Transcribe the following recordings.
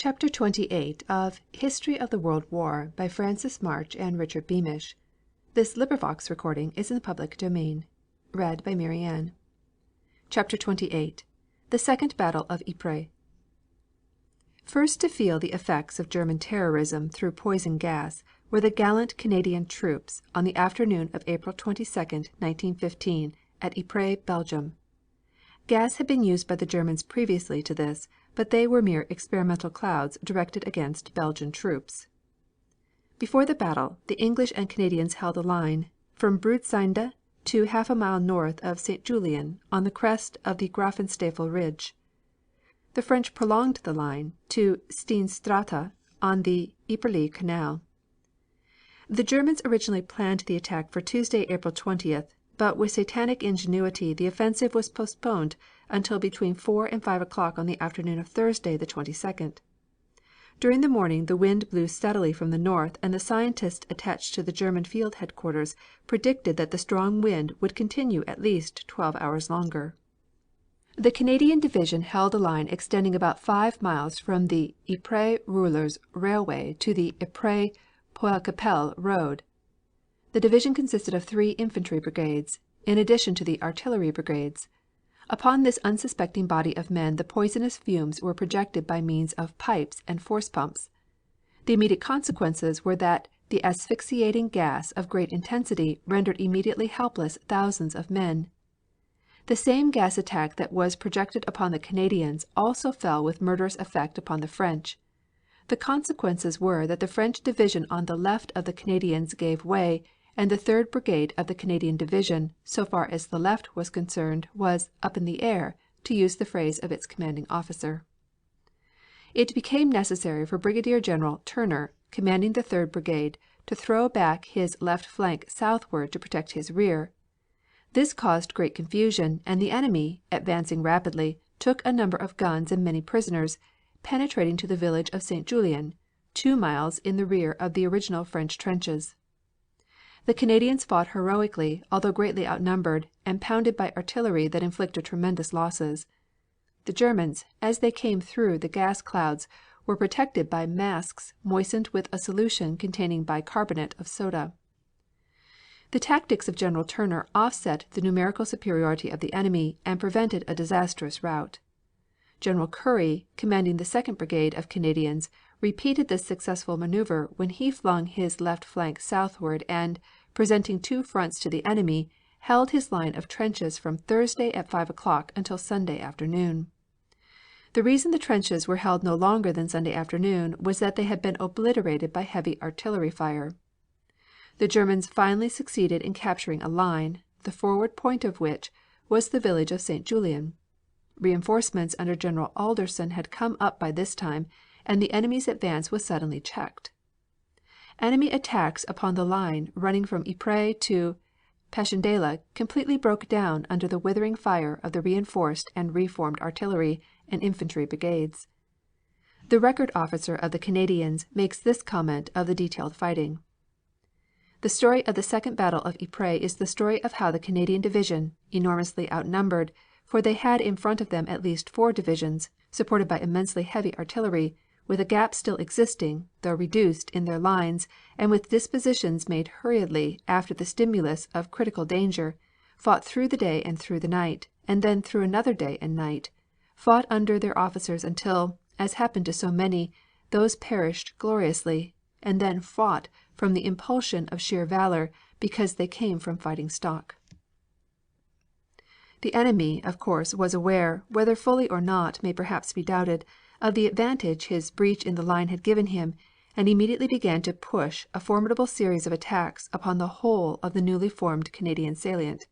Chapter 28 of History of the World War by Francis March and Richard Beamish. This recording is in the public domain. Read by Marianne. Chapter 28 The Second Battle of Ypres. First to feel the effects of German terrorism through poison gas were the gallant Canadian troops on the afternoon of April 22, 1915, at Ypres, Belgium. Gas had been used by the Germans previously to this, but they were mere experimental clouds directed against Belgian troops. Before the battle, the English and Canadians held a line from Broodseinde to half a mile north of St. Julien on the crest of the Grafenstafel ridge. The French prolonged the line to Steenstraate on the Yperlee Canal. The Germans originally planned the attack for Tuesday, April 20th, but with satanic ingenuity the offensive was postponed until between 4 and 5 o'clock on the afternoon of Thursday, the 22nd. During the morning the wind blew steadily from the north, and the scientists attached to the German field headquarters predicted that the strong wind would continue at least 12 hours longer. The Canadian division held a line extending about 5 miles from the Ypres-Roulers railway to the Ypres-Poelcapelle road. The division consisted of 3 infantry brigades, in addition to the artillery brigades. Upon this unsuspecting body of men the poisonous fumes were projected by means of pipes and force pumps. The immediate consequences were that the asphyxiating gas of great intensity rendered immediately helpless thousands of men. The same gas attack that was projected upon the Canadians also fell with murderous effect upon the French. The consequences were that the French division on the left of the Canadians gave way, and the 3rd Brigade of the Canadian Division, so far as the left was concerned, was "up in the air," to use the phrase of its commanding officer. It became necessary for Brigadier General Turner, commanding the 3rd Brigade, to throw back his left flank southward to protect his rear. This caused great confusion, and the enemy, advancing rapidly, took a number of guns and many prisoners, penetrating to the village of St. Julien, 2 miles in the rear of the original French trenches. The Canadians fought heroically, although greatly outnumbered and pounded by artillery that inflicted tremendous losses. The Germans, as they came through the gas clouds, were protected by masks moistened with a solution containing bicarbonate of soda. The tactics of General Turner offset the numerical superiority of the enemy and prevented a disastrous rout. General Currie, commanding the 2nd Brigade of Canadians, repeated this successful maneuver when he flung his left flank southward and, presenting 2 fronts to the enemy, held his line of trenches from Thursday at 5 o'clock until Sunday afternoon. The reason the trenches were held no longer than Sunday afternoon was that they had been obliterated by heavy artillery fire. The Germans finally succeeded in capturing a line, the forward point of which was the village of St. Julien. Reinforcements under General Alderson had come up by this time, and the enemy's advance was suddenly checked. Enemy attacks upon the line running from Ypres to Passchendaele completely broke down under the withering fire of the reinforced and reformed artillery and infantry brigades. The record officer of the Canadians makes this comment of the detailed fighting: "The story of the Second Battle of Ypres is the story of how the Canadian division, enormously outnumbered, for they had in front of them at least 4 divisions, supported by immensely heavy artillery, with a gap still existing, though reduced, in their lines, and with dispositions made hurriedly after the stimulus of critical danger, fought through the day and through the night, and then through another day and night, fought under their officers until, as happened to so many, those perished gloriously, and then fought from the impulsion of sheer valor because they came from fighting stock." The enemy, of course, was aware, whether fully or not may perhaps be doubted, of the advantage his breach in the line had given him, and immediately began to push a formidable series of attacks upon the whole of the newly formed Canadian salient.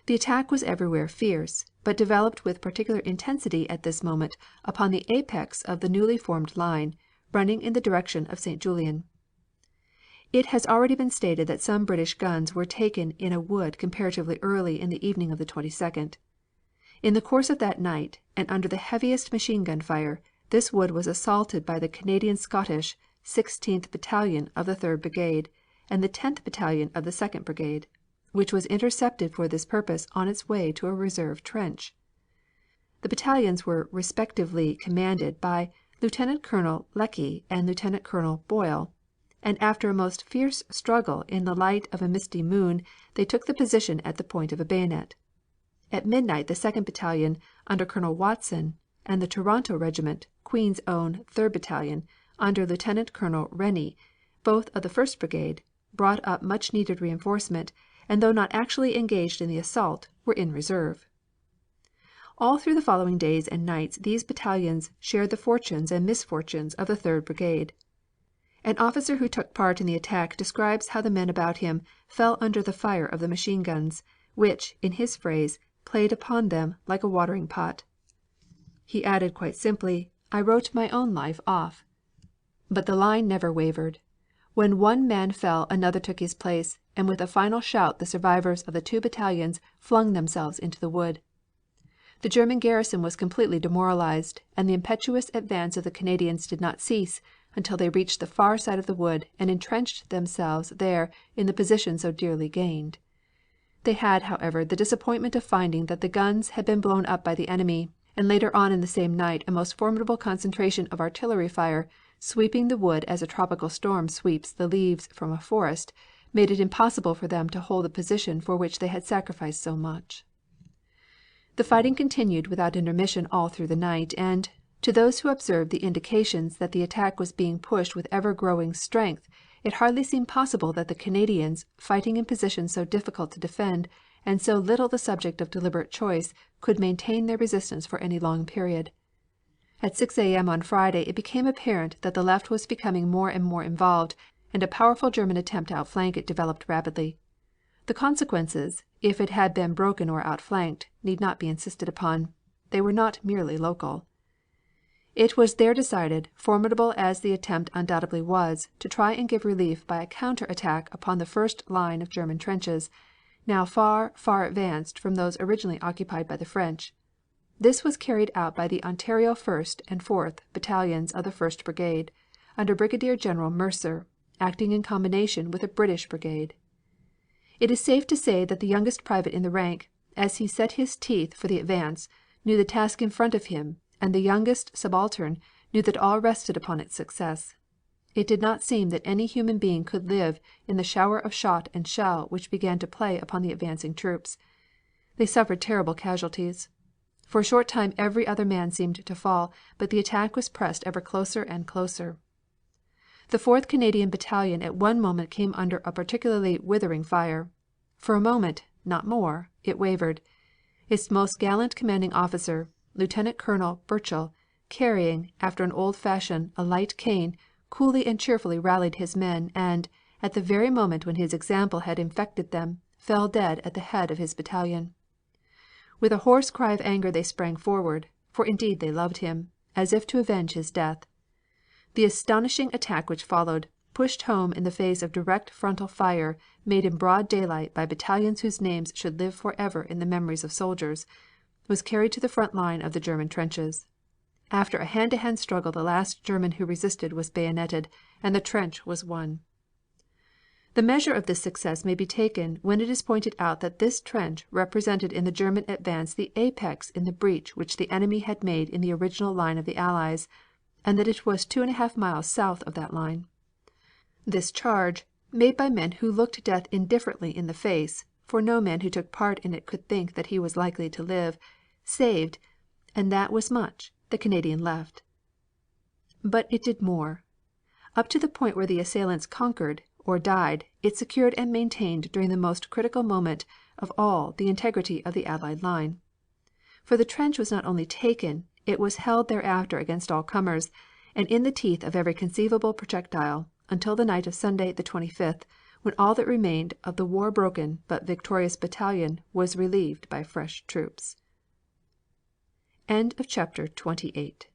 The attack was everywhere fierce, but developed with particular intensity at this moment upon the apex of the newly formed line, running in the direction of St. Julien. It has already been stated that some British guns were taken in a wood comparatively early in the evening of the 22nd. In the course of that night, and under the heaviest machine gun fire, this wood was assaulted by the Canadian Scottish 16th Battalion of the 3rd Brigade and the 10th Battalion of the 2nd Brigade, which was intercepted for this purpose on its way to a reserve trench. The battalions were respectively commanded by Lieutenant Colonel Leckie and Lieutenant Colonel Boyle, and after a most fierce struggle in the light of a misty moon they took the position at the point of a bayonet. At midnight the 2nd Battalion, under Colonel Watson, and the Toronto Regiment, Queen's Own 3rd Battalion, under Lieutenant Colonel Rennie, both of the 1st Brigade, brought up much needed reinforcement, and though not actually engaged in the assault, were in reserve. All through the following days and nights these battalions shared the fortunes and misfortunes of the 3rd Brigade. An officer who took part in the attack describes how the men about him fell under the fire of the machine guns, which, in his phrase, played upon them like a watering pot. He added quite simply, "I wrote my own life off." But the line never wavered. When one man fell another took his place, and with a final shout the survivors of the 2 battalions flung themselves into the wood. The German garrison was completely demoralized, and the impetuous advance of the Canadians did not cease until they reached the far side of the wood and entrenched themselves there in the position so dearly gained. They had, however, the disappointment of finding that the guns had been blown up by the enemy, and later on in the same night a most formidable concentration of artillery fire, sweeping the wood as a tropical storm sweeps the leaves from a forest, made it impossible for them to hold the position for which they had sacrificed so much. The fighting continued without intermission all through the night, and, to those who observed the indications that the attack was being pushed with ever growing strength, it hardly seemed possible that the Canadians, fighting in positions so difficult to defend and so little the subject of deliberate choice, could maintain their resistance for any long period. At 6 A.M. on Friday it became apparent that the left was becoming more and more involved, and a powerful German attempt to outflank it developed rapidly. The consequences, if it had been broken or outflanked, need not be insisted upon. They were not merely local. It was there decided, formidable as the attempt undoubtedly was, to try and give relief by a counter attack upon the first line of German trenches, now far, far advanced from those originally occupied by the French. This was carried out by the Ontario 1st and 4th Battalions of the 1st Brigade, under Brigadier General Mercer, acting in combination with a British brigade. It is safe to say that the youngest private in the rank, as he set his teeth for the advance, knew the task in front of him, and the youngest subaltern knew that all rested upon its success. It did not seem that any human being could live in the shower of shot and shell which began to play upon the advancing troops. They suffered terrible casualties. For a short time every other man seemed to fall, but the attack was pressed ever closer and closer. The 4th Canadian Battalion at one moment came under a particularly withering fire. For a moment, not more, it wavered. Its most gallant commanding officer, Lieutenant Colonel Burchell, carrying, after an old fashion, a light cane, coolly and cheerfully rallied his men and, at the very moment when his example had infected them, fell dead at the head of his battalion. With a hoarse cry of anger they sprang forward, for indeed they loved him, as if to avenge his death. The astonishing attack which followed, pushed home in the face of direct frontal fire made in broad daylight by battalions whose names should live forever in the memories of soldiers, was carried to the front line of the German trenches. After a hand-to-hand struggle the last German who resisted was bayoneted, and the trench was won. The measure of this success may be taken when it is pointed out that this trench represented in the German advance the apex in the breach which the enemy had made in the original line of the Allies, and that it was 2½ miles south of that line. This charge, made by men who looked death indifferently in the face, for no man who took part in it could think that he was likely to live, saved, and that was much, the Canadian left. But it did more. Up to the point where the assailants conquered or died, it secured and maintained during the most critical moment of all the integrity of the Allied line. For the trench was not only taken, it was held thereafter against all comers, and in the teeth of every conceivable projectile, until the night of Sunday the 25th, when all that remained of the war-broken but victorious battalion was relieved by fresh troops. End of chapter 28.